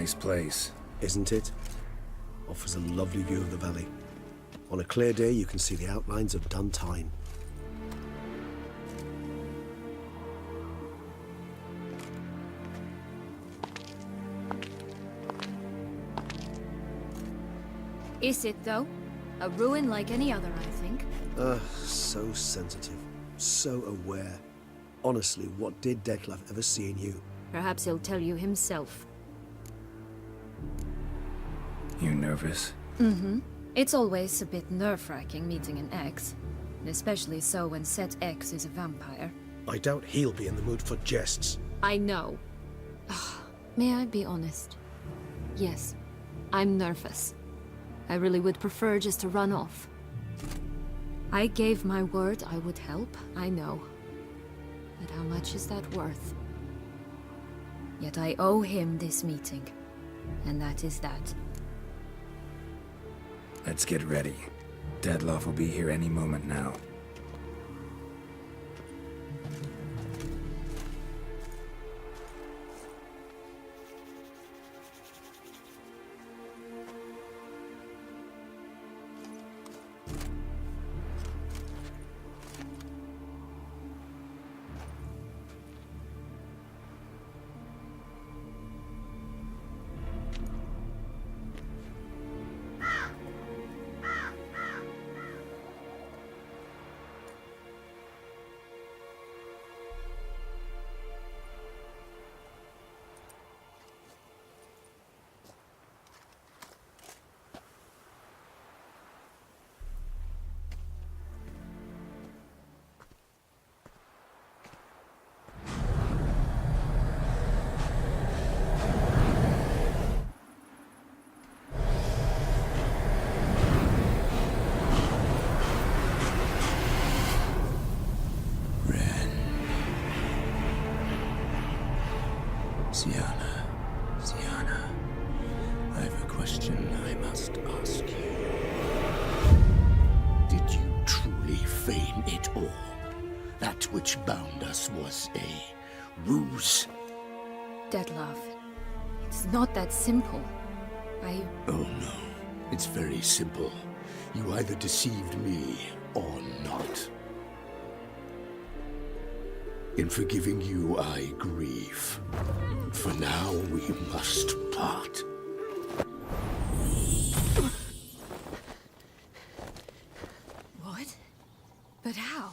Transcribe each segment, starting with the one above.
Nice place. Isn't it? Offers a lovely view of the valley. On a clear day, you can see the outlines of Duntine. Is it, though? A ruin like any other, I think. So sensitive. So aware. Honestly, what did Dettlaff ever see in you? Perhaps he'll tell you himself. You nervous? Mm-hmm. It's always a bit nerve-wracking meeting an ex. And especially so when said ex is a vampire. I doubt he'll be in the mood for jests. I know. May I be honest? Yes, I'm nervous. I really would prefer just to run off. I gave my word I would help, I know. But how much is that worth? Yet I owe him this meeting. And that is that. Let's get ready. Dettlaff will be here any moment now. Syanna, I have a question I must ask you. Did you truly feign it all? That which bound us was a ruse? Dettlaff, it's not that simple. Oh no, it's very simple. You either deceived me or not. In forgiving you, I grieve. For now, we must part. What? But how?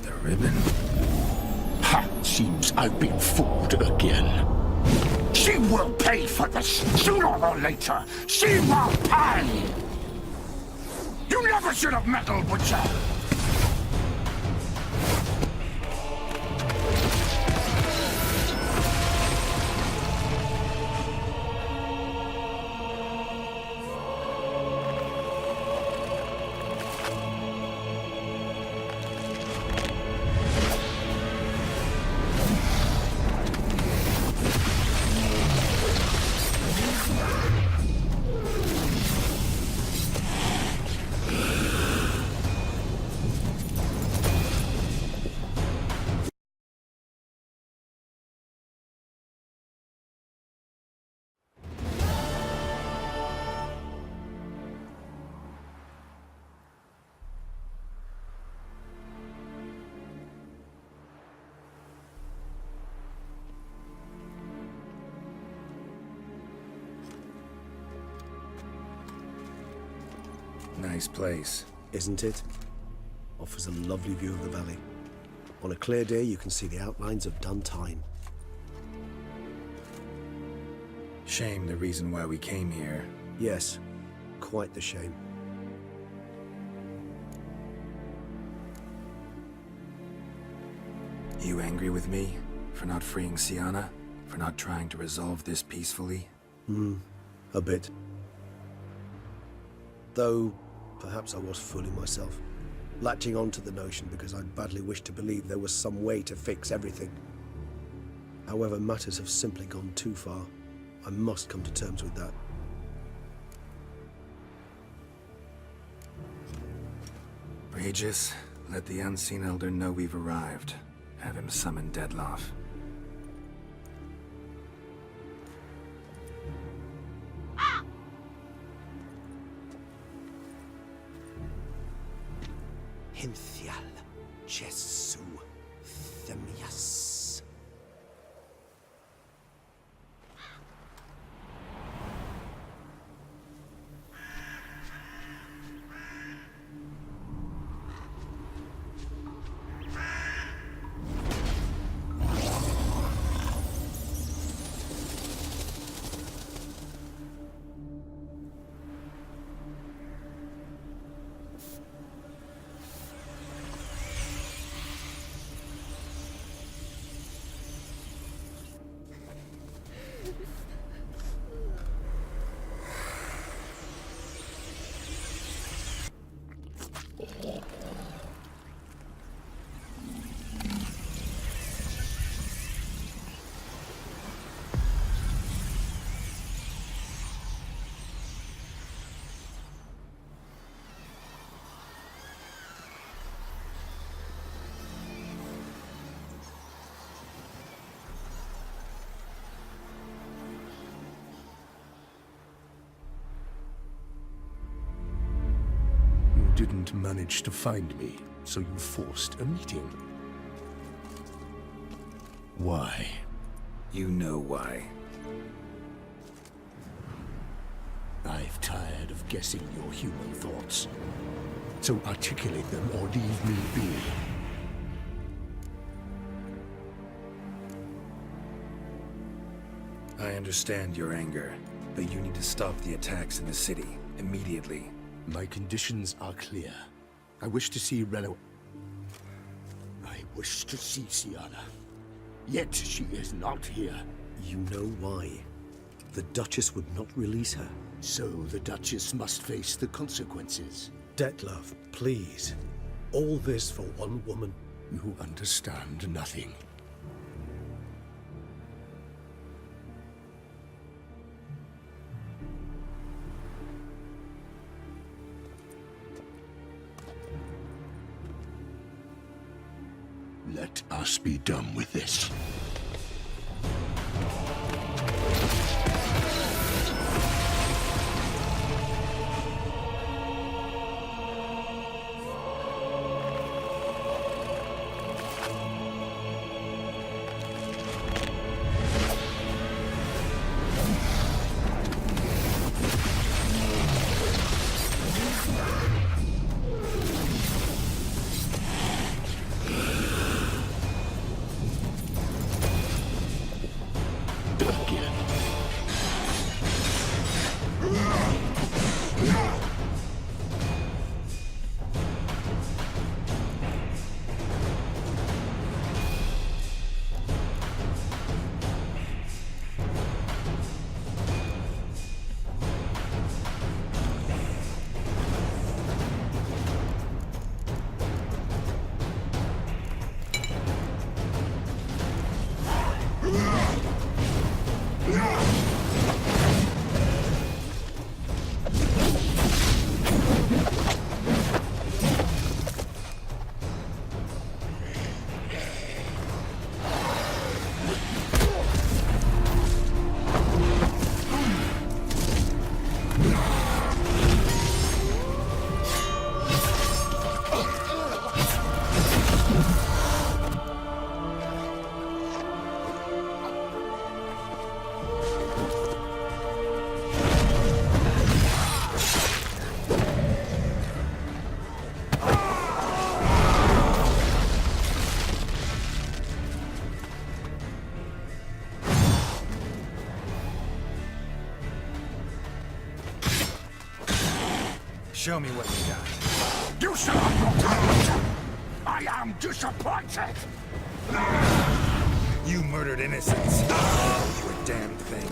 The ribbon? Ha! Seems I've been fooled again. She will pay for this, sooner or later. She will pay! You never should have meddled with her! Nice place. Isn't it? Offers a lovely view of the valley. On a clear day, you can see the outlines of Duntine. Shame the reason why we came here. Yes, quite the shame. You angry with me? For not freeing Syanna? For not trying to resolve this peacefully? A bit. Though, perhaps I was fooling myself. Latching on to the notion because I badly wished to believe there was some way to fix everything. However, matters have simply gone too far. I must come to terms with that. Aegis, let the Unseen Elder know we've arrived. Have him summon Dettlaff. Hinthial Jesu Themias. Didn't manage to find me, so you forced a meeting. Why? You know why. I've tired of guessing your human thoughts. So articulate them or leave me be. I understand your anger, but you need to stop the attacks in the city, immediately. My conditions are clear. I wish to see Relo. I wish to see Syanna. Yet she is not here. You know why. The Duchess would not release her. So the Duchess must face the consequences. Dettlaff, please. All this for one woman. You understand nothing. Let us be done with this. Show me what you got. You shall have your time. I am disappointed. You murdered innocents. You a damned thing.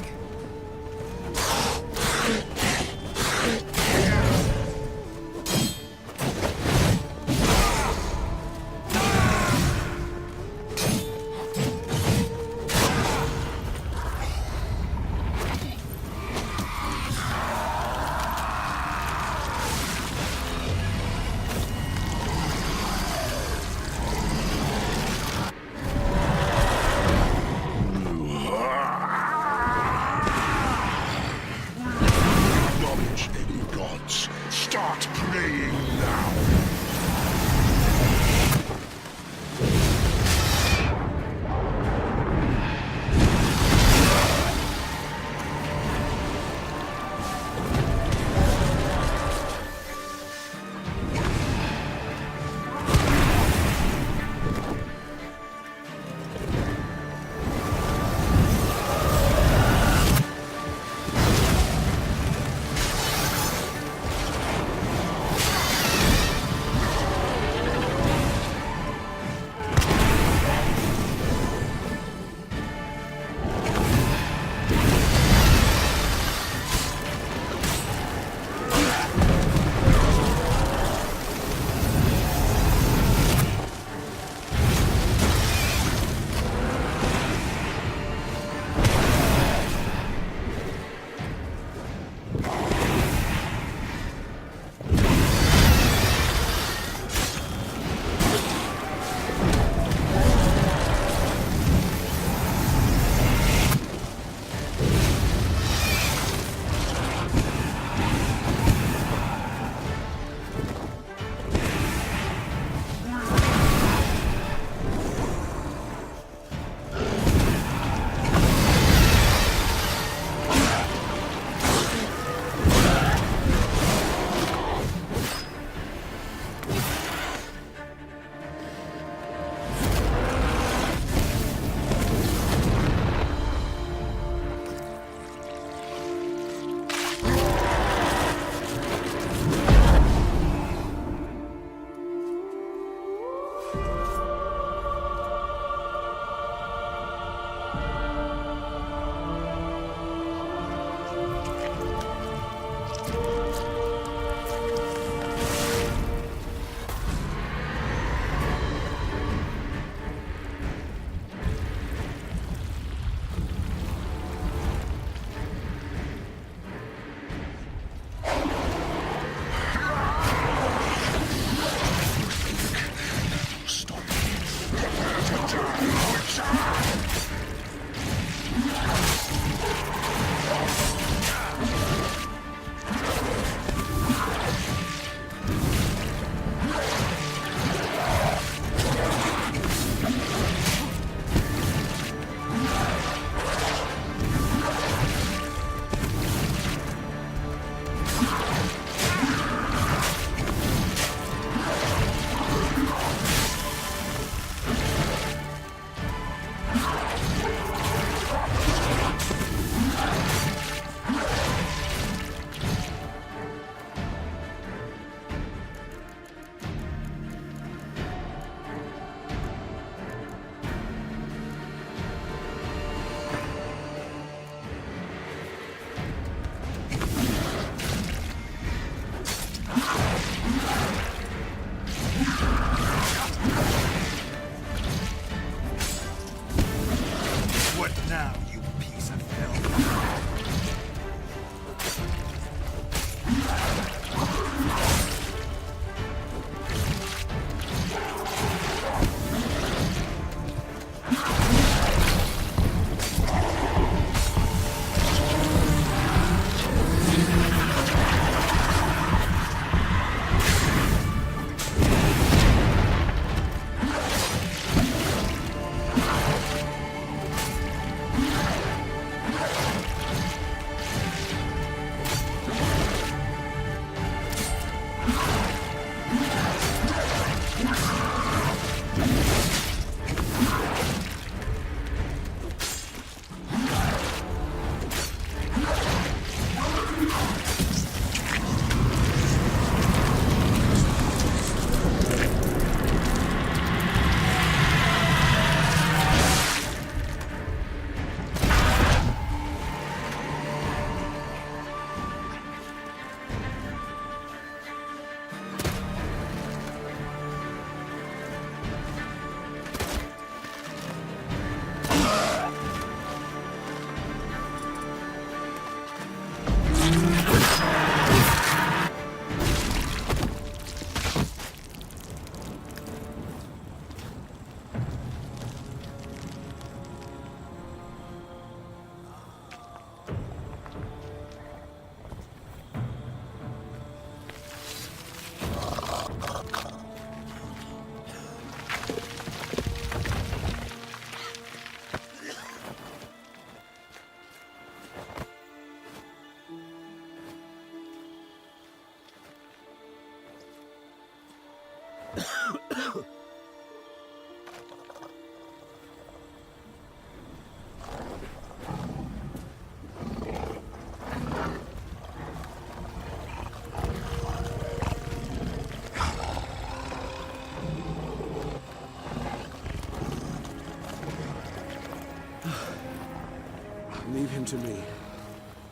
Leave him to me.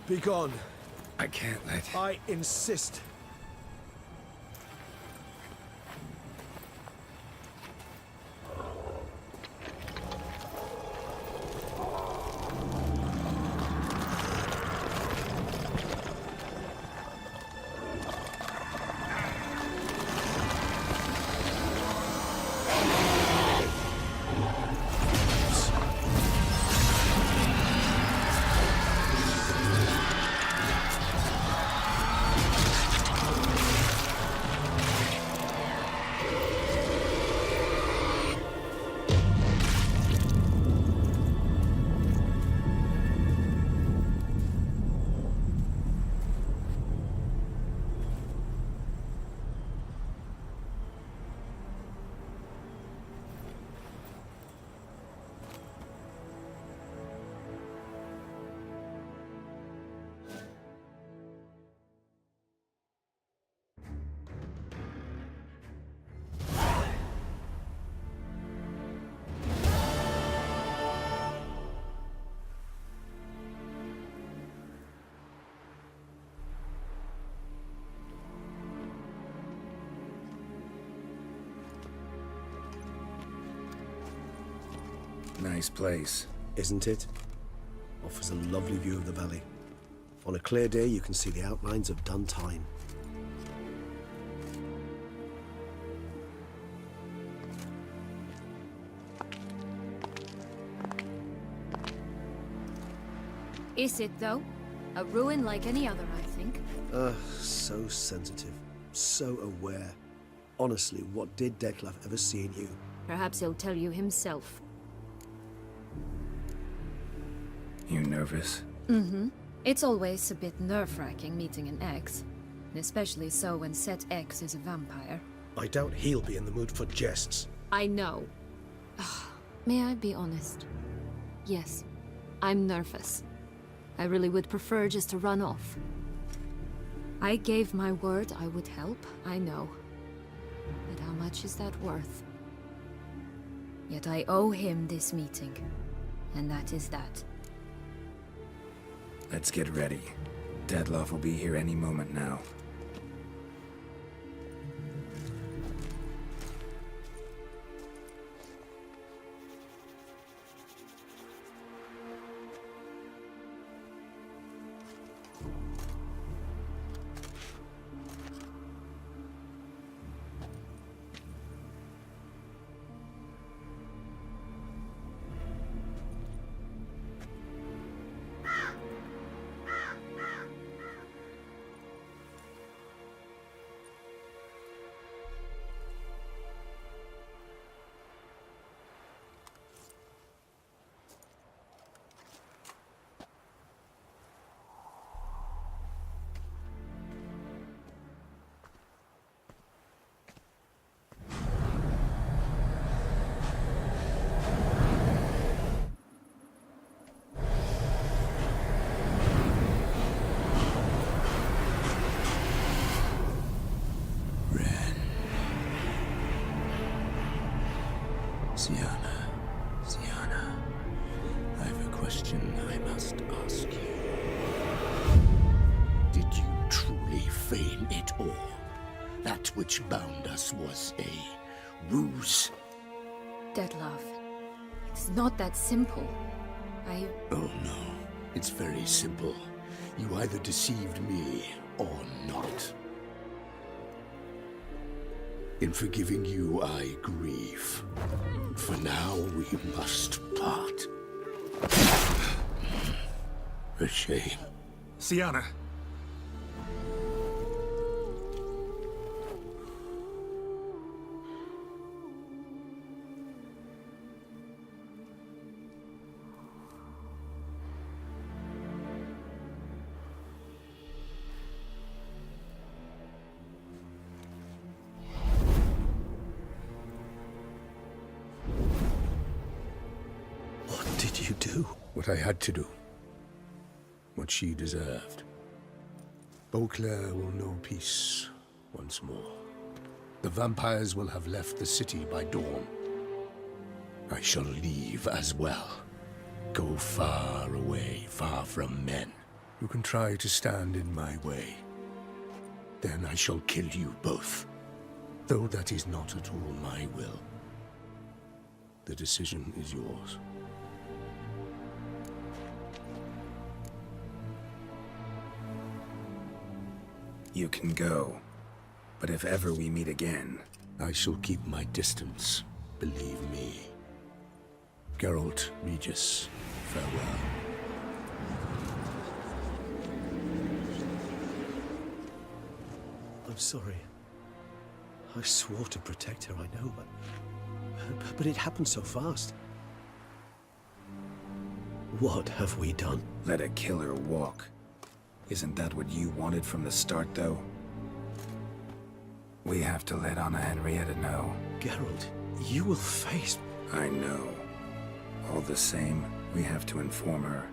Be gone. I can't let... I insist. Nice place. Isn't it? Offers a lovely view of the valley. On a clear day, you can see the outlines of done time. Is it, though? A ruin like any other, I think. So sensitive. So aware. Honestly, what did Dettlaff ever see in you? Perhaps he'll tell you himself. You nervous? It's always a bit nerve-wracking meeting an ex. Especially so when said ex is a vampire. I doubt he'll be in the mood for jests. I know. May I be honest? Yes, I'm nervous. I really would prefer just to run off. I gave my word I would help, I know. But how much is that worth? Yet I owe him this meeting. And that is that. Let's get ready. Dettlaff will be here any moment now. Syanna, I have a question I must ask you. Did you truly feign it all? That which bound us was a ruse? Dettlaff, it's not that simple. Oh no, it's very simple. You either deceived me or not. In forgiving you, I grieve. For now, we must part. A shame. Syanna! What did you do? What I had to do. What she deserved. Beauclair will know peace once more. The vampires will have left the city by dawn. I shall leave as well. Go far away, far from men. You can try to stand in my way. Then I shall kill you both. Though that is not at all my will. The decision is yours. You can go. But if ever we meet again... I shall keep my distance, believe me. Geralt, Regis, farewell. I'm sorry. I swore to protect her, I know, but it happened so fast. What have we done? Let a killer walk. Isn't that what you wanted from the start, though? We have to let Anna Henrietta know. Geralt, you will face... I know. All the same, we have to inform her.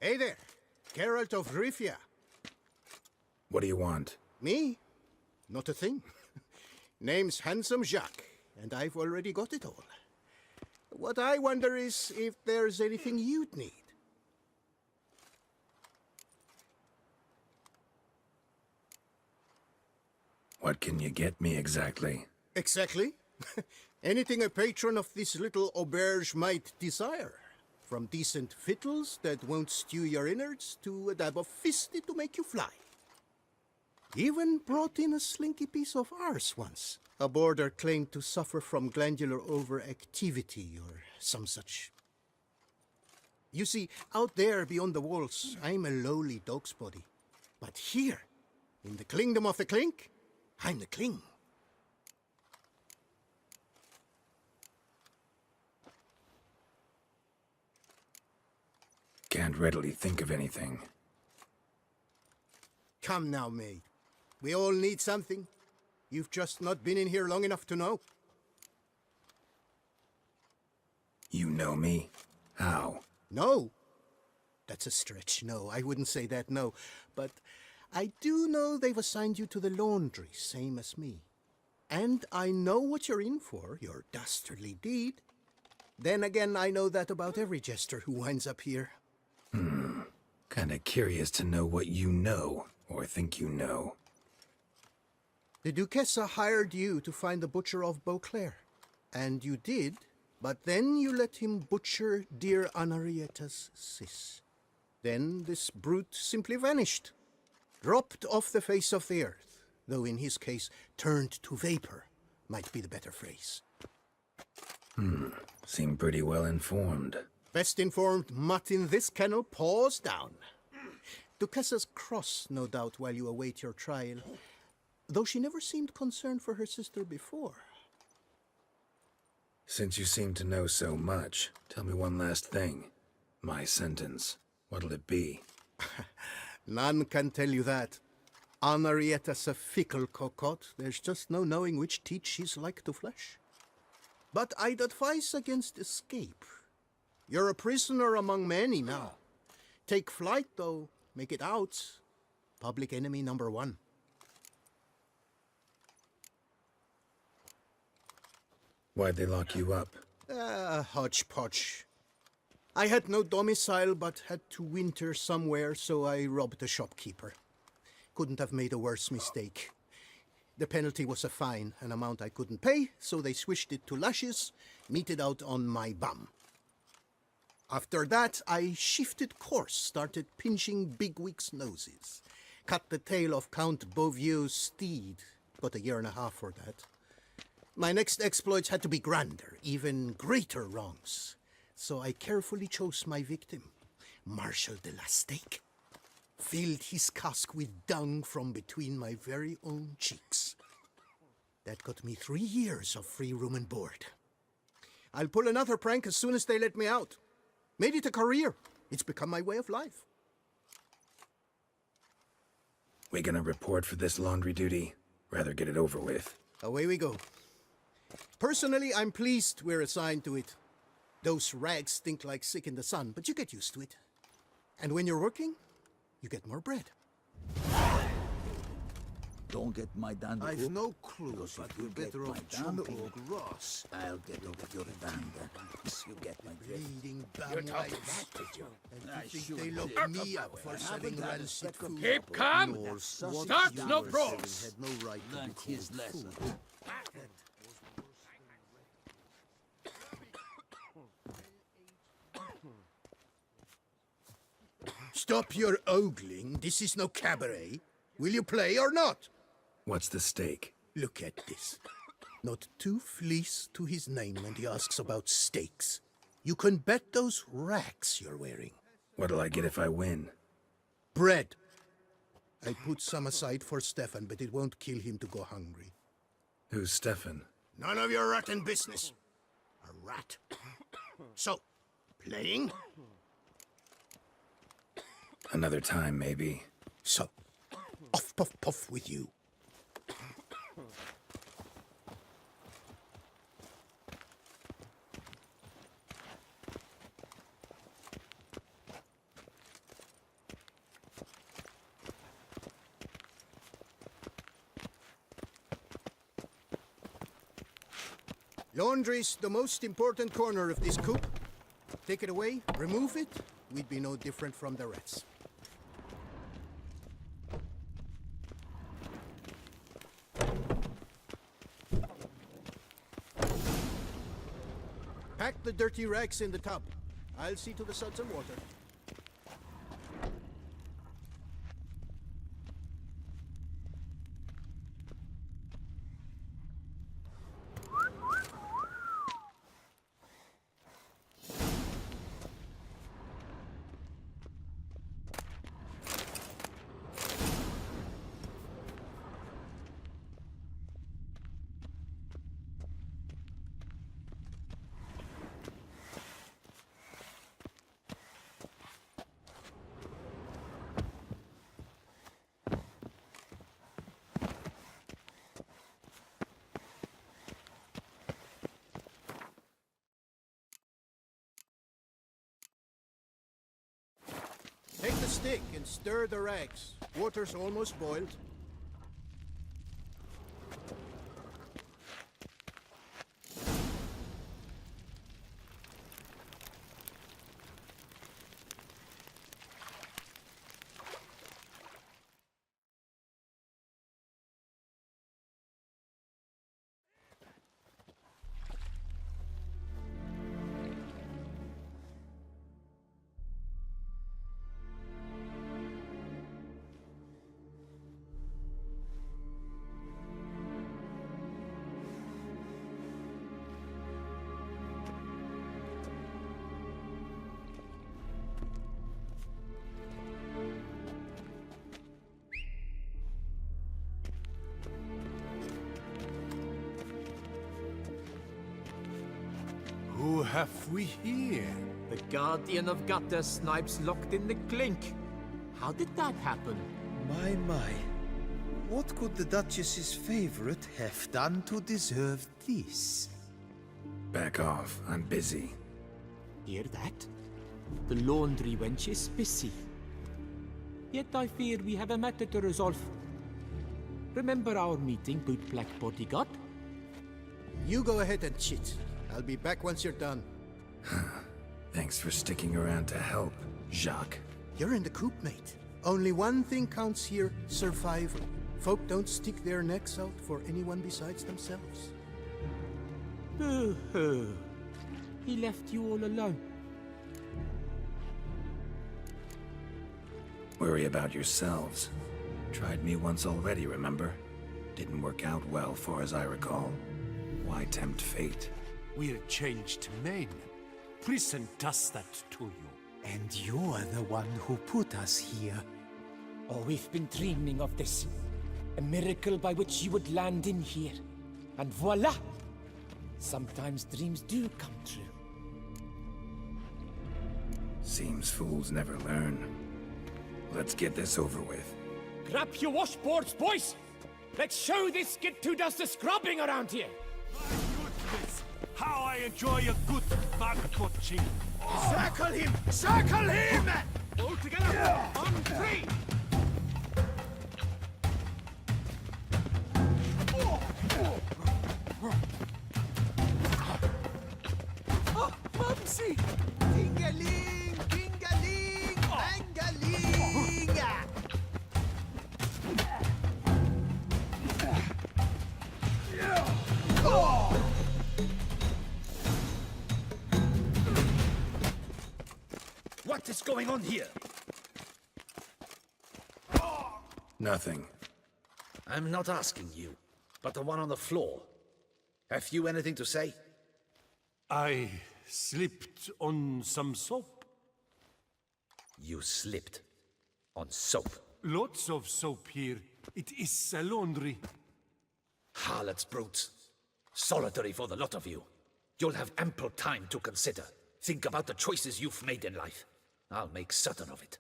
Hey there! Geralt of Rivia. What do you want? Me? Not a thing. Name's Handsome Jacques, and I've already got it all. What I wonder is if there's anything you'd need. What can you get me exactly? Exactly. Anything a patron of this little auberge might desire. From decent victuals that won't stew your innards to a dab of fisty to make you fly. Even brought in a slinky piece of arse once. A boarder claimed to suffer from glandular overactivity or some such. You see, out there beyond the walls, I'm a lowly dog's body. But here, in the kingdom of the clink, I'm the king. Can't readily think of anything. Come now, mate. We all need something. You've just not been in here long enough to know. You know me? How? No. That's a stretch. No, I wouldn't say that, no. But I do know they've assigned you to the laundry, same as me. And I know what you're in for, your dastardly deed. Then again, I know that about every jester who winds up here. Kinda curious to know what you know, or think you know. The Duchessa hired you to find the butcher of Beauclair. And you did, but then you let him butcher dear Anarietta's sis. Then this brute simply vanished. Dropped off the face of the earth, though in his case, turned to vapor, might be the better phrase. Seem pretty well informed. Best informed mutt in this kennel, paws down. Duchessa's cross, no doubt, while you await your trial, though she never seemed concerned for her sister before. Since you seem to know so much, tell me one last thing. My sentence. What'll it be? None can tell you that. Anarietta's a fickle cocotte. There's just no knowing which teat she's like to flesh. But I'd advise against escape. You're a prisoner among many now. Take flight, though. Make it out. Public enemy number one. Why'd they lock you up? Hodgepodge. I had no domicile, but had to winter somewhere, so I robbed a shopkeeper. Couldn't have made a worse mistake. The penalty was a fine, an amount I couldn't pay, so they switched it to lashes, meted out on my bum. After that, I shifted course, started pinching bigwigs' noses. Cut the tail of Count Beauvieux's steed. Got a year and a half for that. My next exploits had to be grander, even greater wrongs. So I carefully chose my victim, Marshal de la Stake. Filled his cask with dung from between my very own cheeks. That got me 3 years of free room and board. I'll pull another prank as soon as they let me out. Made it a career. It's become my way of life. We gonna report for this laundry duty? Rather get it over with. Away we go. Personally, I'm pleased we're assigned to it. Those rags stink like sick in the sun, but you get used to it. And when you're working, you get more bread. Don't get my dander. I've no clue, Because but if we're you get better my off dander chopping hook, grass. I'll get over your dander. You get my drift. Bleeding You're bum talking wives. that, did you? And I you think should they do. look me up for selling haven't had a rancid second food? Keep calm! Your Start what no you were brawls! saying had no right to be Learned his called lesson. food. Stop your ogling. This is no cabaret. Will you play or not? What's the stake? Look at this. Not 2 fleece to his name when he asks about steaks. You can bet those racks you're wearing. What'll I get if I win? Bread. I put some aside for Stefan, but it won't kill him to go hungry. Who's Stefan? None of your rotten business. A rat. So, playing? Another time, maybe. So, off puff puff with you. Laundry's the most important corner of this coop. Take it away, remove it, we'd be no different from the rats. Pack the dirty rags in the tub. I'll see to the suds and water. Take the stick and stir the rags. Water's almost boiled. Who have we here? The Guardian of Gutter snipes locked in the clink. How did that happen? My. What could the Duchess's favorite have done to deserve this? Back off. I'm busy. Hear that? The laundry wench is busy. Yet I fear we have a matter to resolve. Remember our meeting, bootblack bodyguard? You go ahead and chit. I'll be back once you're done. Thanks for sticking around to help, Jacques. You're in the coop, mate. Only one thing counts here, survival. Folk don't stick their necks out for anyone besides themselves. Boo-hoo. He left you all alone. Worry about yourselves. Tried me once already, remember? Didn't work out well, far as I recall. Why tempt fate? We're changed men. Prison does that to you. And you're the one who put us here. Oh, we've been dreaming of this. A miracle by which you would land in here. And voila! Sometimes dreams do come true. Seems fools never learn. Let's get this over with. Grab your washboards, boys! Let's show this skid who does the scrubbing around here! My goodness! How I enjoy a good mug watching! Circle him! Circle him! All together! On three! Oh, Mumsy! Tingaling! Tingaling! Bangaling! What is going on here? Nothing. I'm not asking you, but the one on the floor. Have you anything to say? I slipped on some soap. You slipped on soap. Lots of soap here. It is a laundry. Harlots, brutes. Solitary for the lot of you. You'll have ample time to consider. Think about the choices you've made in life. I'll make certain of it.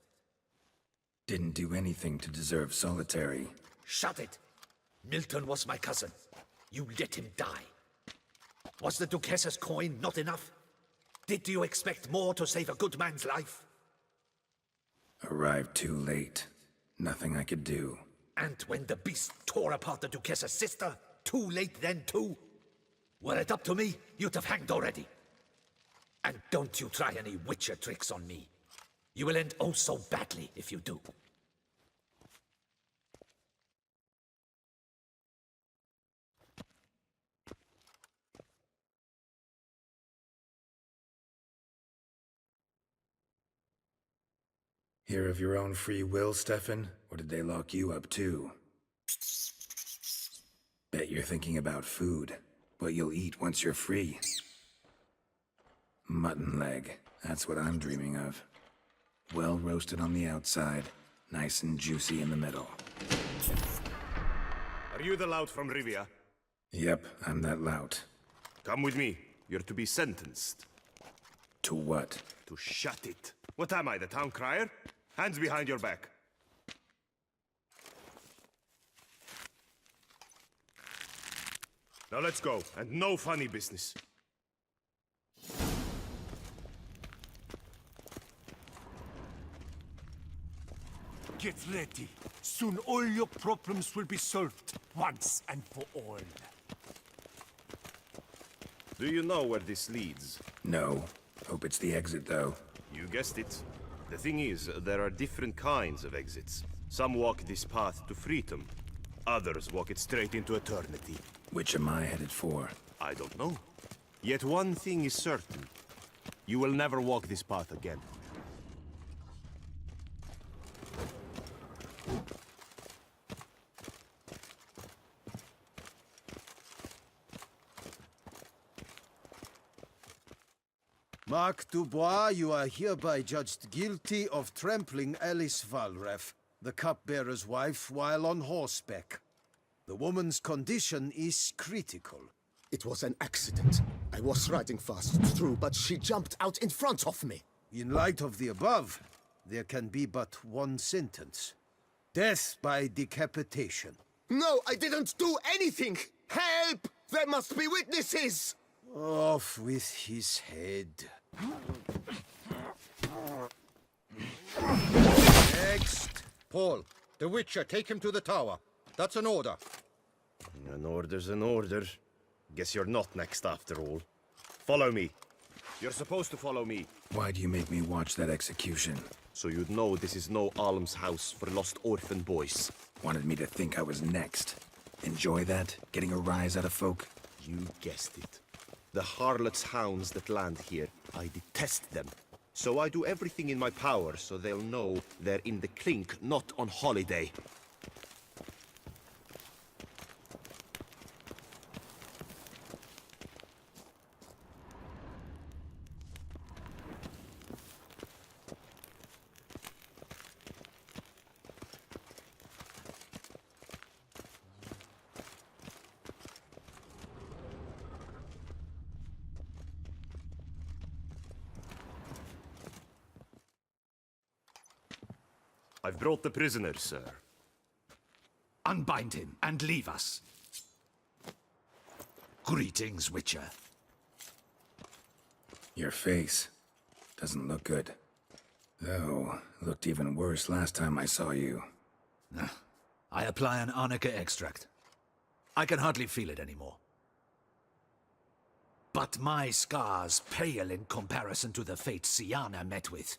Didn't do anything to deserve solitary. Shut it! Milton was my cousin. You let him die. Was the Duchess's coin not enough? Did you expect more to save a good man's life? Arrived too late. Nothing I could do. And when the beast tore apart the Duchess's sister, too late then too? Were it up to me, you'd have hanged already. And don't you try any witcher tricks on me. You will end oh so badly if you do. Here of your own free will, Stefan? Or did they lock you up too? Bet you're thinking about food. What you'll eat once you're free. Mutton leg. That's what I'm dreaming of. Well roasted on the outside, nice and juicy in the middle. Are you the lout from Rivia? Yep, I'm that lout. Come with me. You're to be sentenced. To what? To shut it. What am I, the town crier? Hands behind your back. Now let's go, and no funny business. Get ready. Soon all your problems will be solved, once and for all. Do you know where this leads? No. Hope it's the exit, though. You guessed it. The thing is, there are different kinds of exits. Some walk this path to freedom. Others walk it straight into eternity. Which am I headed for? I don't know. Yet one thing is certain. You will never walk this path again. Mark Dubois, you are hereby judged guilty of trampling Alice Valref, the cupbearer's wife, while on horseback. The woman's condition is critical. It was an accident. I was riding fast through, but she jumped out in front of me. In light of the above, there can be but one sentence. Death by decapitation. No, I didn't do anything! Help! There must be witnesses! Off with his head. Next. Paul, the Witcher, take him to the tower. That's an order. An order's an order. Guess you're not next after all. Follow me. You're supposed to follow me. Why do you make me watch that execution? So you'd know this is no almshouse for lost orphan boys. Wanted me to think I was next. Enjoy that? Getting a rise out of folk? You guessed it. The harlots' hounds that land here, I detest them. So I do everything in my power so they'll know they're in the clink, not on holiday. I've brought the prisoner, sir. Unbind him and leave us. Greetings, Witcher. Your face doesn't look good. Though, looked even worse last time I saw you. I apply an arnica extract. I can hardly feel it anymore. But my scars pale in comparison to the fate Syanna met with.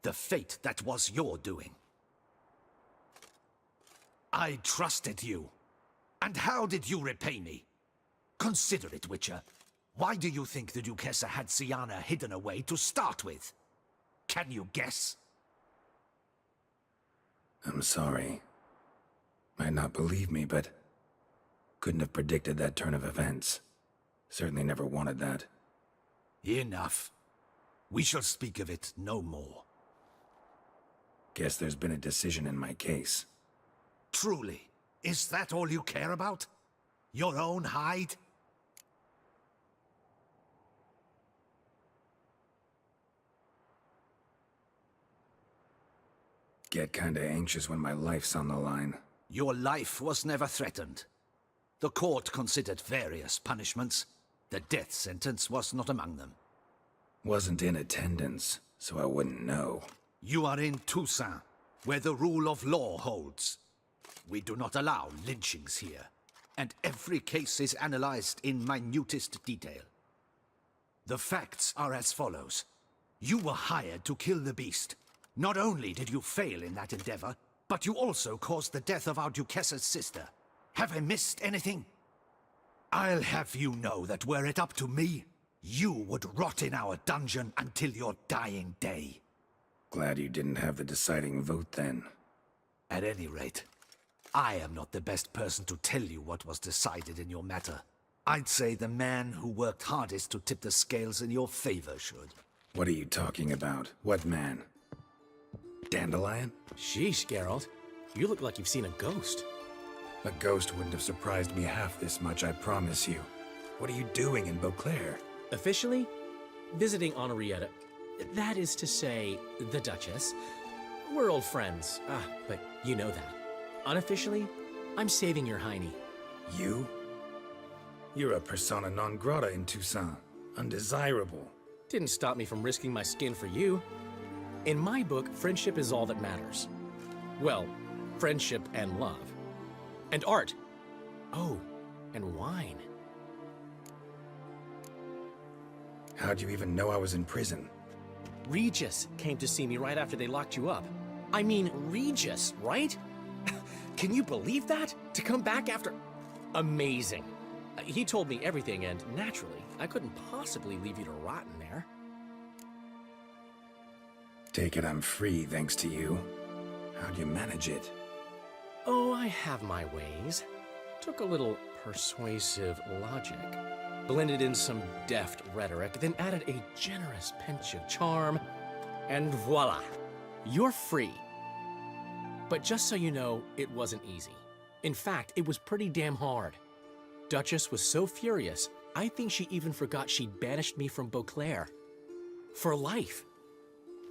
The fate that was your doing. I trusted you. And how did you repay me? Consider it, Witcher. Why do you think the Duchessa had Syanna hidden away to start with? Can you guess? I'm sorry. Might not believe me, but couldn't have predicted that turn of events. Certainly never wanted that. Enough. We shall speak of it no more. Guess there's been a decision in my case. Truly, is that all you care about? Your own hide? Get kinda anxious when my life's on the line. Your life was never threatened. The court considered various punishments. The death sentence was not among them. Wasn't in attendance, so I wouldn't know. You are in Toussaint, where the rule of law holds. We do not allow lynchings here. and every case is analyzed in minutest detail. The facts are as follows. You were hired to kill the beast. Not only did you fail in that endeavor, but you also caused the death of our Duchessa's sister. Have I missed anything? I'll have you know that were it up to me, you would rot in our dungeon until your dying day. Glad you didn't have the deciding vote then. At any rate, I am not the best person to tell you what was decided in your matter. I'd say the man who worked hardest to tip the scales in your favor should. What are you talking about? What man? Dandelion? Sheesh, Geralt. You look like you've seen a ghost. A ghost wouldn't have surprised me half this much, I promise you. What are you doing in Beauclair? Officially, visiting Henrietta. That is to say, the Duchess. We're old friends. But you know that. Unofficially, I'm saving your hiney. You? You're a persona non grata in Toussaint. Undesirable. Didn't stop me from risking my skin for you. In my book, friendship is all that matters. Well, friendship and love. And art. Oh, and wine. How'd you even know I was in prison? Regis came to see me right after they locked you up. I mean, Regis, right? Can you believe that? To come back after... Amazing. He told me everything, and naturally, I couldn't possibly leave you to rot in there. Take it I'm free thanks to you. How'd you manage it? Oh, I have my ways. Took a little persuasive logic, blended in some deft rhetoric, then added a generous pinch of charm, and voila, you're free. But just so you know, it wasn't easy. In fact, it was pretty damn hard. Duchess was so furious, I think she even forgot she'd banished me from Beauclair. For life.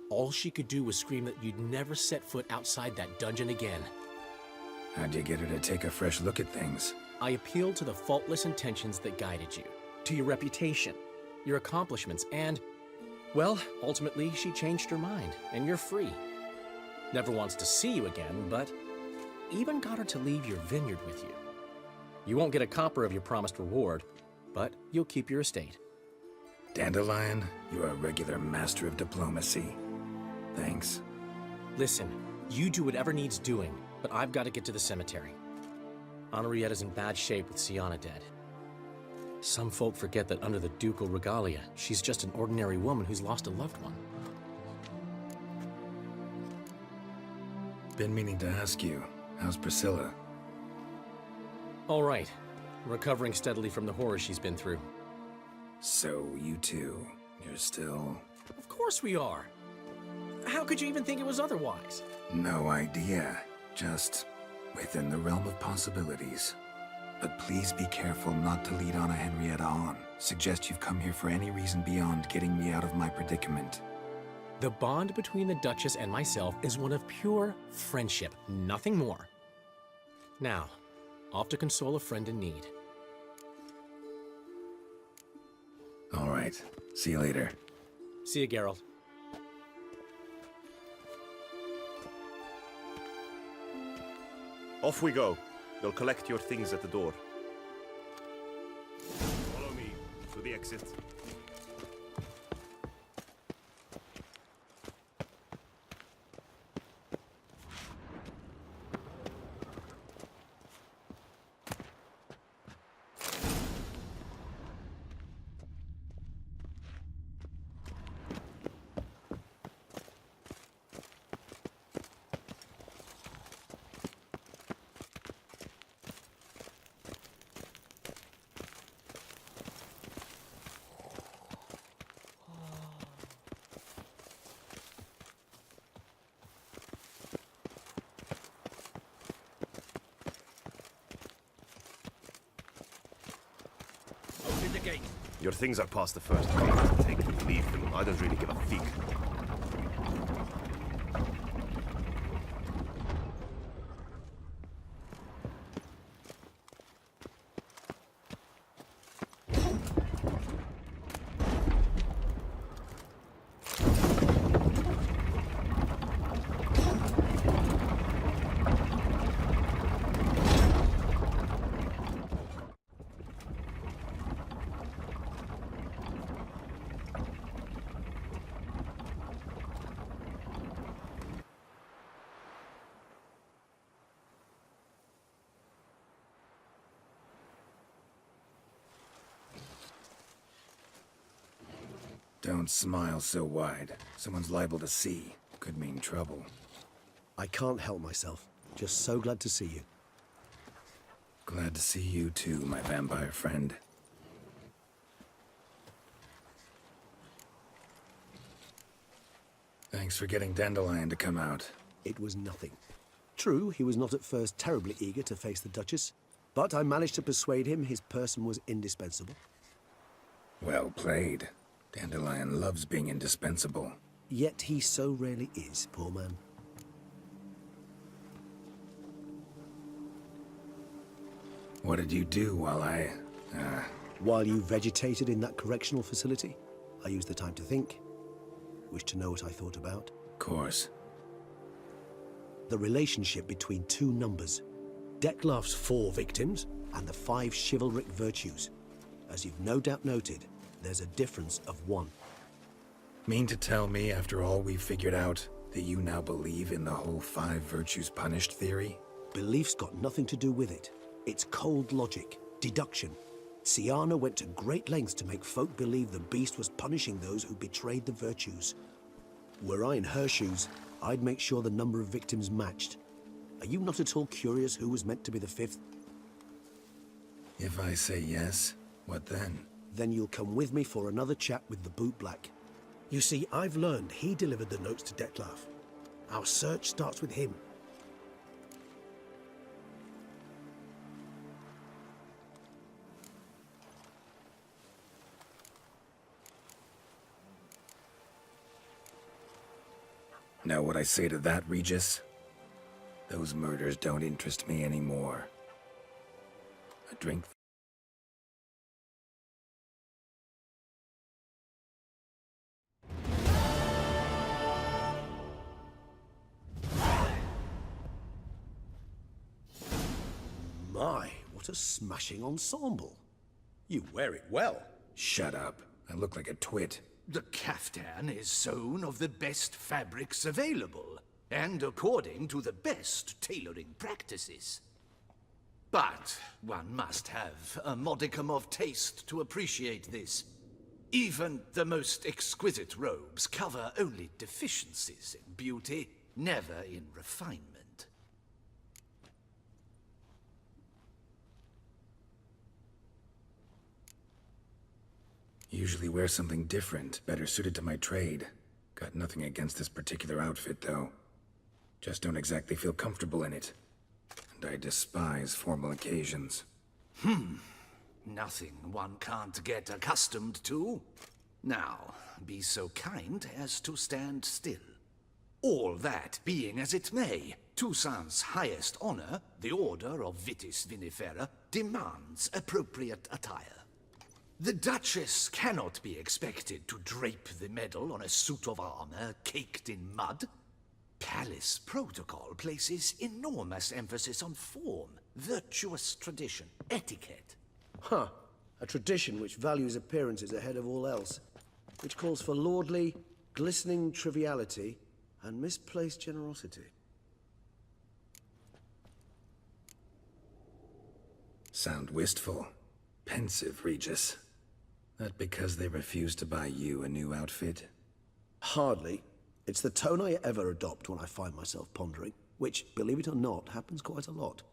All she could do was scream that you'd never set foot outside that dungeon again. How'd you get her to take a fresh look at things? I appealed to the faultless intentions that guided you, to your reputation, your accomplishments, and, well, ultimately she changed her mind, and you're free. Never wants to see you again, but even got her to leave your vineyard with you. You won't get a copper of your promised reward, but you'll keep your estate. Dandelion, you're a regular master of diplomacy. Thanks. Listen, you do whatever needs doing, but I've got to get to the cemetery. Henrietta's in bad shape with Syanna dead. Some folk forget that under the ducal regalia, she's just an ordinary woman who's lost a loved one. Been meaning to ask you, how's Priscilla? All right. Recovering steadily from the horror she's been through. So, you two, you're still... Of course we are. How could you even think it was otherwise? No idea. Just within the realm of possibilities. But please be careful not to lead Anna Henrietta on. Suggest you've come here for any reason beyond getting me out of my predicament. The bond between the Duchess and myself is one of pure friendship, nothing more. Now, off to console a friend in need. All right. See you later. See you, Geralt. Off we go. They'll collect your things at the door. Follow me to the exit. Your things are past the first gate. Take them, leave them. I don't really give a fig. Don't smile so wide. Someone's liable to see. Could mean trouble. I can't help myself. Just so glad to see you. Glad to see you too, my vampire friend. Thanks for getting Dandelion to come out. It was nothing. True, he was not at first terribly eager to face the Duchess, but I managed to persuade him his person was indispensable. Well played. Dandelion loves being indispensable. Yet he so rarely is, poor man. What did you do while While you vegetated in that correctional facility, I used the time to think. Wish to know what I thought about? Of course. The relationship between two numbers. Dettlaff's 4 victims and the 5 chivalric virtues. As you've no doubt noted, there's a difference of 1. Mean to tell me, after all we've figured out, that you now believe in the whole 5 virtues punished theory? Belief's got nothing to do with it. It's cold logic, deduction. Syanna went to great lengths to make folk believe the beast was punishing those who betrayed the virtues. Were I in her shoes, I'd make sure the number of victims matched. Are you not at all curious who was meant to be the 5th? If I say yes, what then? Then you'll come with me for another chat with the bootblack. You see, I've learned he delivered the notes to Dettlaff. Our search starts with him. Know what I say to that, Regis? Those murders don't interest me anymore. A drink? My, what a smashing ensemble. You wear it well. Shut up. I look like a twit. The caftan is sewn of the best fabrics available, and according to the best tailoring practices. But one must have a modicum of taste to appreciate this. Even the most exquisite robes cover only deficiencies in beauty, never in refinement. Usually wear something different, better suited to my trade. Got nothing against this particular outfit, though. Just don't exactly feel comfortable in it. And I despise formal occasions. Nothing one can't get accustomed to. Now, be so kind as to stand still. All that being as it may, Toussaint's highest honor, the Order of Vitis Vinifera, demands appropriate attire. The Duchess cannot be expected to drape the medal on a suit of armor caked in mud. Palace protocol places enormous emphasis on form, virtuous tradition, etiquette. Huh. A tradition which values appearances ahead of all else. Which calls for lordly, glistening triviality and misplaced generosity. Sound wistful. Pensive, Regis. That because they refuse to buy you a new outfit? Hardly. It's the tone I ever adopt when I find myself pondering, which, believe it or not, happens quite a lot.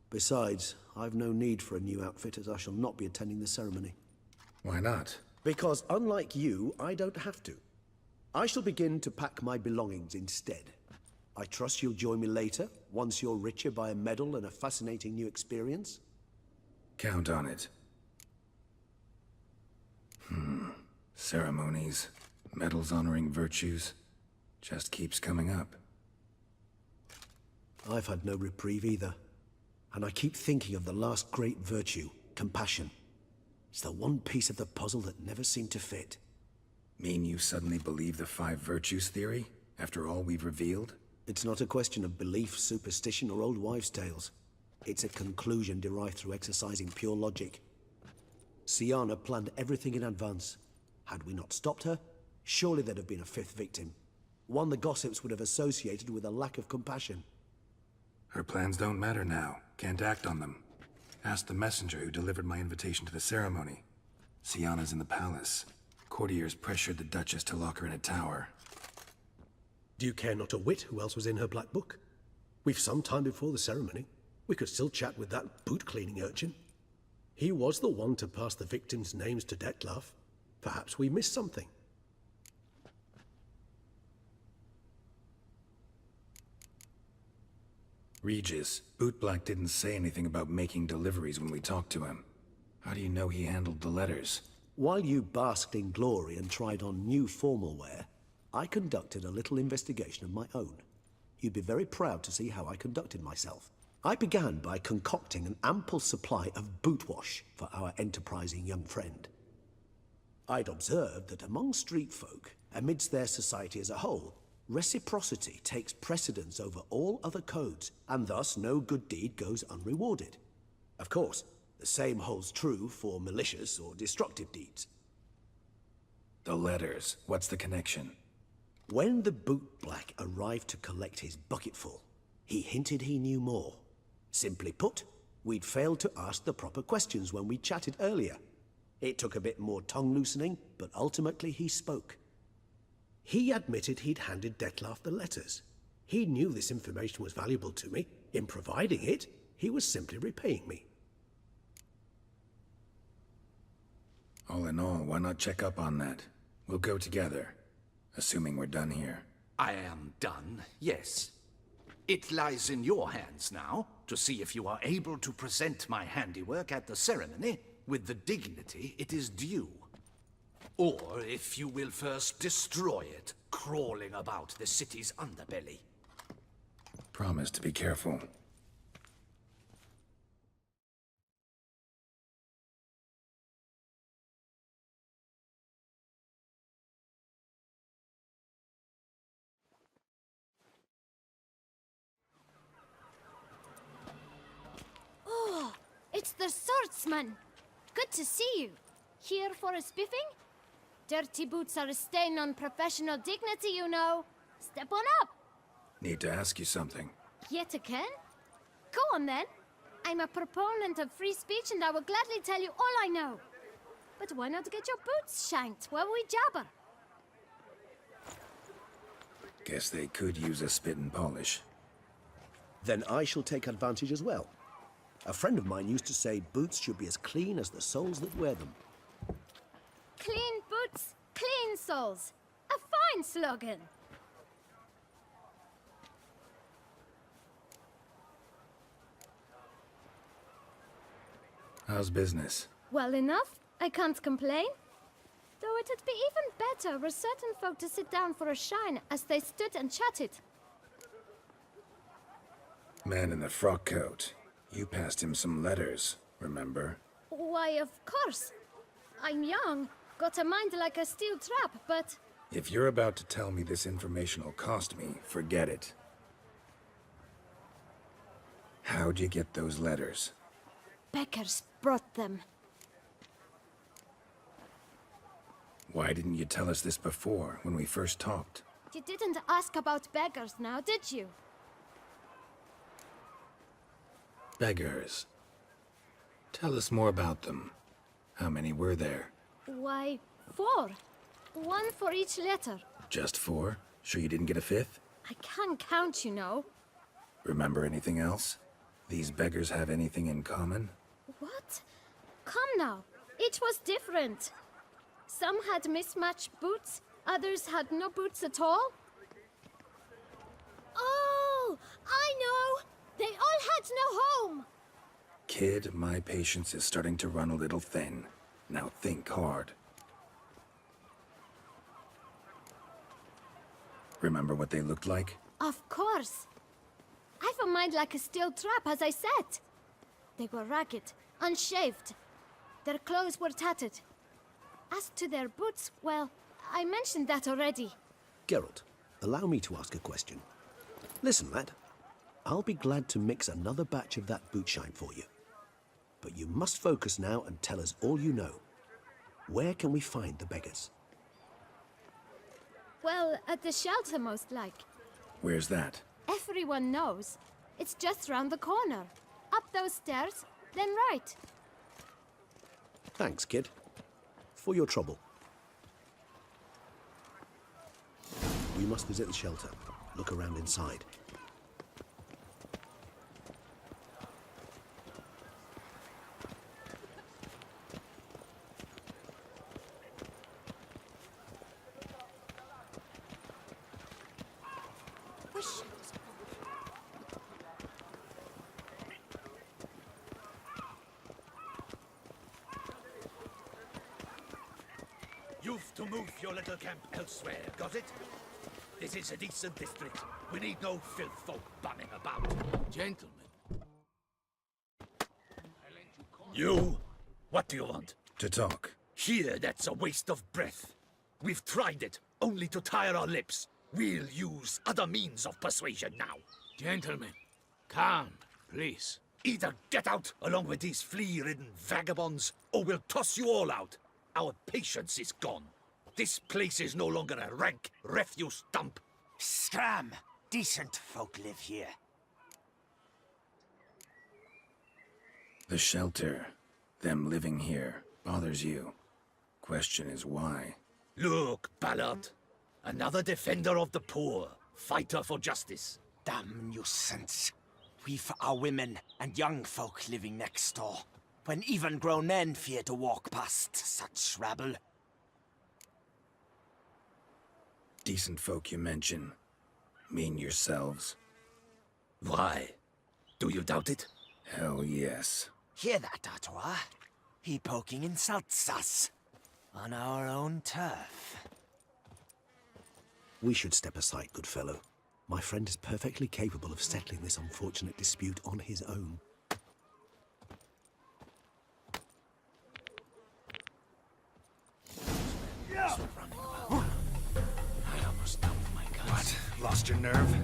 Besides, I've no need for a new outfit as I shall not be attending the ceremony. Why not? Because unlike you, I don't have to. I shall begin to pack my belongings instead. I trust you'll join me later, once you're richer by a medal and a fascinating new experience? Count on it. Ceremonies, medals honoring virtues, just keeps coming up. I've had no reprieve either. And I keep thinking of the last great virtue, compassion. It's the one piece of the puzzle that never seemed to fit. Mean you suddenly believe the 5 virtues theory, after all we've revealed? It's not a question of belief, superstition, or old wives' tales. It's a conclusion derived through exercising pure logic. Syanna planned everything in advance. Had we not stopped her, surely there'd have been a 5th victim. One the gossips would have associated with a lack of compassion. Her plans don't matter now. Can't act on them. Ask the messenger who delivered my invitation to the ceremony. Syanna's in the palace. Courtiers pressured the Duchess to lock her in a tower. Do you care not a whit who else was in her black book? We've some time before the ceremony. We could still chat with that boot-cleaning urchin. He was the one to pass the victims' names to Dettlaff. Perhaps we missed something. Regis, Bootblack didn't say anything about making deliveries when we talked to him. How do you know he handled the letters? While you basked in glory and tried on new formal wear, I conducted a little investigation of my own. You'd be very proud to see how I conducted myself. I began by concocting an ample supply of boot wash for our enterprising young friend. I'd observed that among street folk, amidst their society as a whole, reciprocity takes precedence over all other codes, and thus no good deed goes unrewarded. Of course, the same holds true for malicious or destructive deeds. The letters, what's the connection? When the bootblack arrived to collect his bucketful, he hinted he knew more. Simply put, we'd failed to ask the proper questions when we chatted earlier. It took a bit more tongue-loosening, but ultimately he spoke. He admitted he'd handed Dettlaff the letters. He knew this information was valuable to me. In providing it, he was simply repaying me. All in all, why not check up on that? We'll go together, assuming we're done here. I am done, yes. It lies in your hands now to see if you are able to present my handiwork at the ceremony with the dignity it is due. Or if you will first destroy it, crawling about the city's underbelly. Promise to be careful. Oh, it's the swordsman. Good to see you. Here for a spiffing? Dirty boots are a stain on professional dignity, you know. Step on up. Need to ask you something. Yet again? Go on then. I'm a proponent of free speech and I will gladly tell you all I know. But why not get your boots shanked while we jabber? Guess they could use a spit and polish. Then I shall take advantage as well. A friend of mine used to say boots should be as clean as the soles that wear them. Clean boots, clean soles. A fine slogan. How's business? Well enough. I can't complain. Though it'd be even better were certain folk to sit down for a shine as they stood and chatted. Man in the frock coat. You passed him some letters, remember? Why, of course. I'm young, got a mind like a steel trap, but... If you're about to tell me this information will cost me, forget it. How'd you get those letters? Beggars brought them. Why didn't you tell us this before, when we first talked? You didn't ask about beggars now, did you? Beggars. Tell us more about them. How many were there? Why, 4. 1 for each letter. Just 4? Sure you didn't get a 5th? I can't count, you know. Remember anything else? These beggars have anything in common? What? Come now. Each was different. Some had mismatched boots, others had no boots at all. Oh, I know! They all had no home! Kid, my patience is starting to run a little thin. Now think hard. Remember what they looked like? Of course. I've a mind like a steel trap, as I said. They were ragged, unshaved. Their clothes were tattered. As to their boots, well, I mentioned that already. Geralt, allow me to ask a question. Listen, lad. I'll be glad to mix another batch of that boot shine for you. But you must focus now and tell us all you know. Where can we find the beggars? Well, at the shelter, most like. Where's that? Everyone knows. It's just round the corner. Up those stairs, then right. Thanks, kid. For your trouble. We must visit the shelter. Look around inside. You've to move your little camp elsewhere, got it? This is a decent district. We need no filth folk bumming about. Gentlemen. You? What do you want? To talk. Here, that's a waste of breath. We've tried it, only to tire our lips. We'll use other means of persuasion now. Gentlemen, calm, please. Either get out along with these flea-ridden vagabonds, or we'll toss you all out. Our patience is gone. This place is no longer a rank refuse dump. Scram! Decent folk live here. The shelter, them living here, bothers you. Question is why? Look, Ballard. Another defender of the poor. Fighter for justice. Damn nuisance. We've our women and young folk living next door, when even grown men fear to walk past such rabble. Decent folk you mention. Mean yourselves. Why? Do you doubt it? Hell yes. Hear that, Artois? He poking insults us. On our own turf. We should step aside, good fellow. My friend is perfectly capable of settling this unfortunate dispute on his own. I almost dumped my guns. What? Lost your nerve?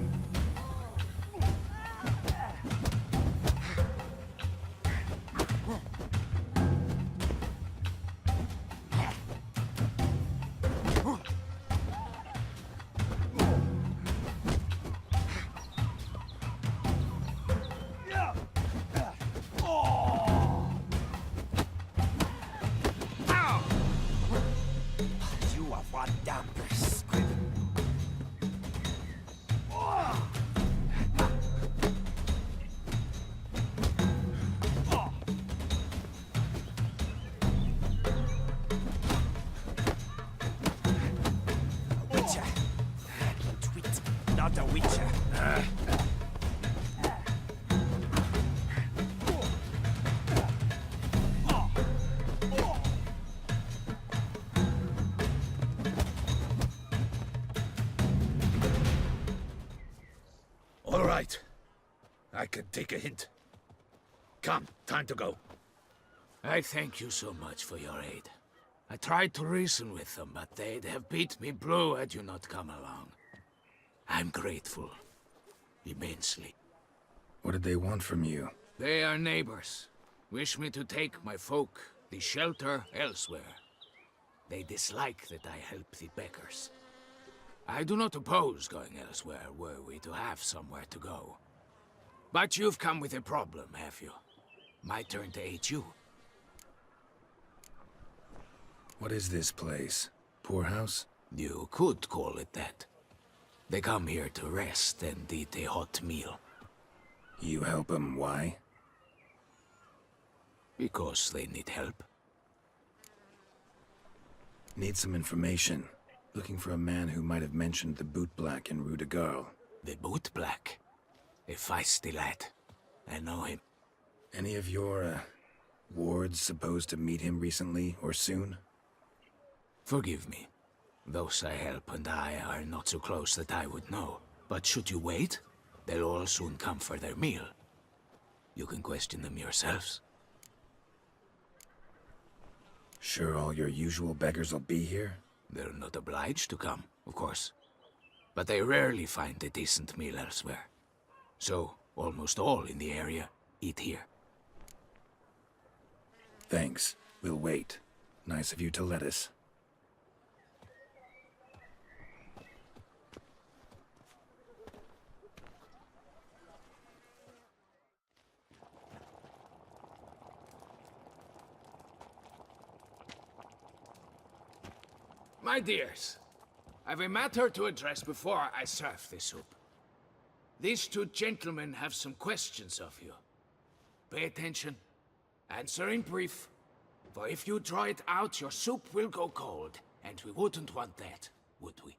You are one damn squib. A witcher. Twit, not a witcher. All right. I can take a hint. Come, time to go. I thank you so much for your aid. I tried to reason with them, but they'd have beat me blue had you not come along. I'm grateful. Immensely. What did they want from you? They are neighbors. Wish me to take my folk, the shelter, elsewhere. They dislike that I help the beggars. I do not oppose going elsewhere, were we to have somewhere to go. But you've come with a problem, have you? My turn to aid you. What is this place? Poorhouse? You could call it that. They come here to rest and eat a hot meal. You help them, why? Because they need help. Need some information. Looking for a man who might have mentioned the bootblack in Rue de Garl. The bootblack? A feisty lad. I know him. Any of your, wards supposed to meet him recently or soon? Forgive me. Those I help and I are not so close that I would know. But should you wait, they'll all soon come for their meal. You can question them yourselves. Sure all your usual beggars will be here? They're not obliged to come, of course. But they rarely find a decent meal elsewhere. So, almost all in the area eat here. Thanks. We'll wait. Nice of you to let us. My dears, I've a matter to address before I serve the soup. These two gentlemen have some questions of you. Pay attention. Answer in brief. For if you draw it out, your soup will go cold. And we wouldn't want that, would we?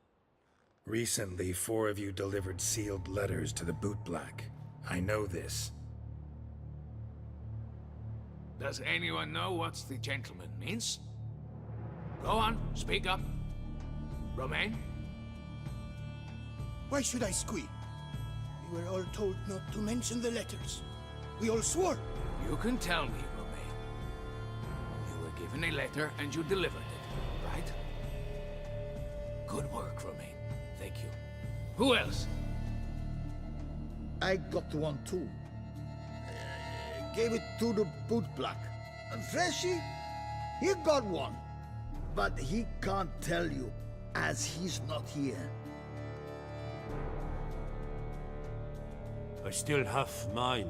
Recently, 4 of you delivered sealed letters to the bootblack. I know this. Does anyone know what the gentleman means? Go on, speak up. Romain? Why should I squeal? We were all told not to mention the letters. We all swore. You can tell me, Romain. You were given a letter and you delivered it, right? Good work, Romain. Thank you. Who else? I got one too. Gave it to the bootblack. And Freshie, he got one. But he can't tell you, as he's not here. I still have mine.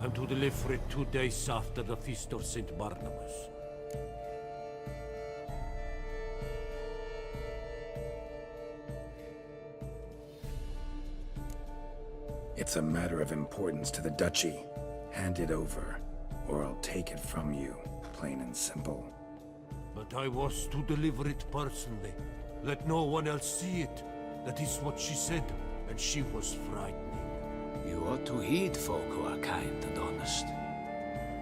I'm to deliver it 2 days after the Feast of St. Barnabas. It's a matter of importance to the Duchy. Hand it over, or I'll take it from you, plain and simple. But I was to deliver it personally. Let no one else see it. That is what she said, and she was frightening. You ought to heed folk who are kind and honest.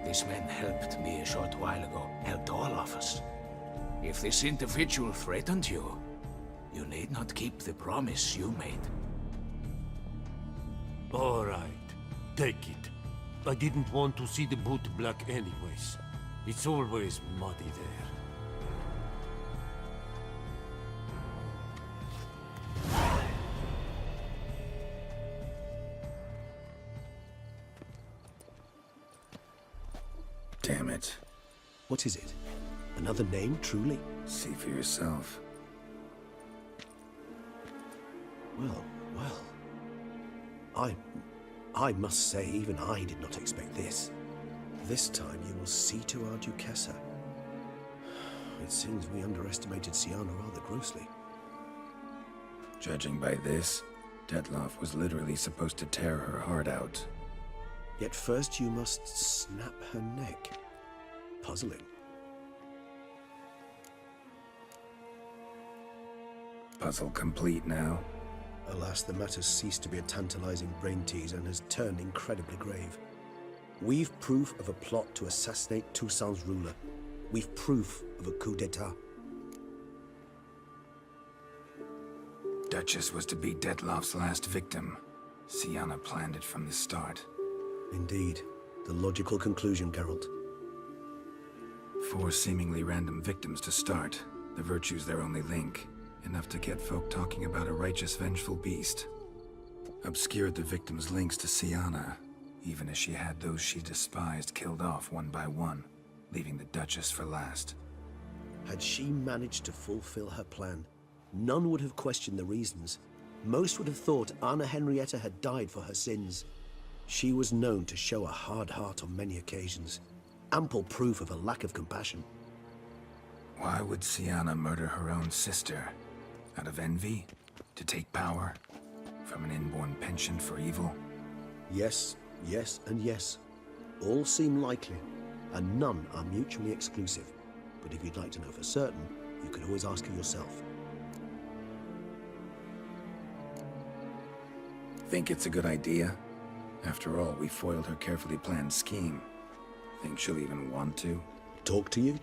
This man helped me a short while ago, helped all of us. If this individual threatened you, you need not keep the promise you made. All right, take it. I didn't want to see the bootblack anyways. It's always muddy there. Damn it. What is it? Another name, truly? See for yourself. Well. I must say, even I did not expect this. This time you will see to our Duchessa. It seems we underestimated Syanna rather grossly. Judging by this, Dettlaff was literally supposed to tear her heart out. Yet first you must snap her neck. Puzzling. Puzzle complete now. Alas, the matter's ceased to be a tantalizing brain tease and has turned incredibly grave. We've proof of a plot to assassinate Toussaint's ruler. We've proof of a coup d'etat. Duchess was to be Dettlaff's last victim. Syanna planned it from the start. Indeed. The logical conclusion, Geralt. 4 seemingly random victims to start. The virtue's their only link. Enough to get folk talking about a righteous, vengeful beast. Obscured the victims' links to Syanna, even as she had those she despised killed off one by one, leaving the Duchess for last. Had she managed to fulfill her plan, none would have questioned the reasons. Most would have thought Anna Henrietta had died for her sins. She was known to show a hard heart on many occasions. Ample proof of a lack of compassion. Why would Syanna murder her own sister? Out of envy? To take power? From an inborn penchant for evil? Yes, yes, and yes. All seem likely, and none are mutually exclusive. But if you'd like to know for certain, you could always ask her yourself. Think it's a good idea? After all, we foiled her carefully planned scheme. Think she'll even want to? Talk to you?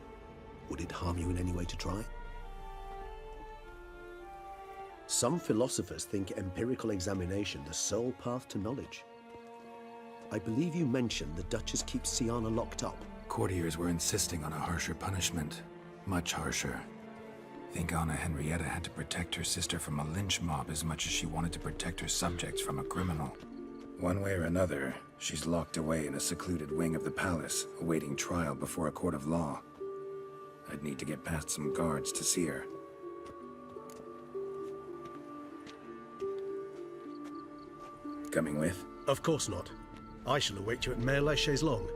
Would it harm you in any way to try? Some philosophers think empirical examination the sole path to knowledge. I believe you mentioned the Duchess keeps Syanna locked up. Courtiers were insisting on a harsher punishment. Much harsher. Think Anna Henrietta had to protect her sister from a lynch mob as much as she wanted to protect her subjects from a criminal. One way or another, she's locked away in a secluded wing of the palace, awaiting trial before a court of law. I'd need to get past some guards to see her. Coming with? Of course not. I shall await you at Mare la Chaise-Longue.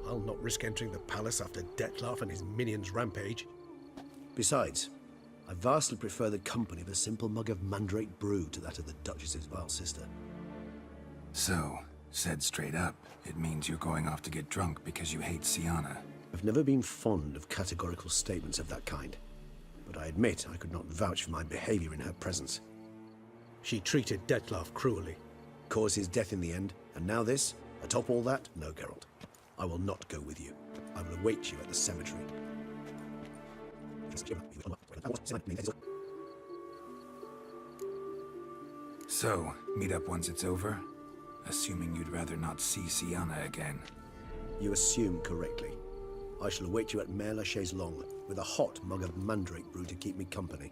I'll not risk entering the palace after Dettlaff and his minions rampage. Besides, I vastly prefer the company of a simple mug of mandrake brew to that of the Duchess's vile sister. So, said straight up, it means you're going off to get drunk because you hate Syanna. I've never been fond of categorical statements of that kind, but I admit I could not vouch for my behavior in her presence. She treated Dettlaff cruelly, caused his death in the end, and now this? Atop all that? No, Geralt. I will not go with you. I will await you at the cemetery. So, meet up once it's over? Assuming you'd rather not see Syanna again. You assume correctly. I shall await you at Mère Lachaise Long, with a hot mug of mandrake brew to keep me company.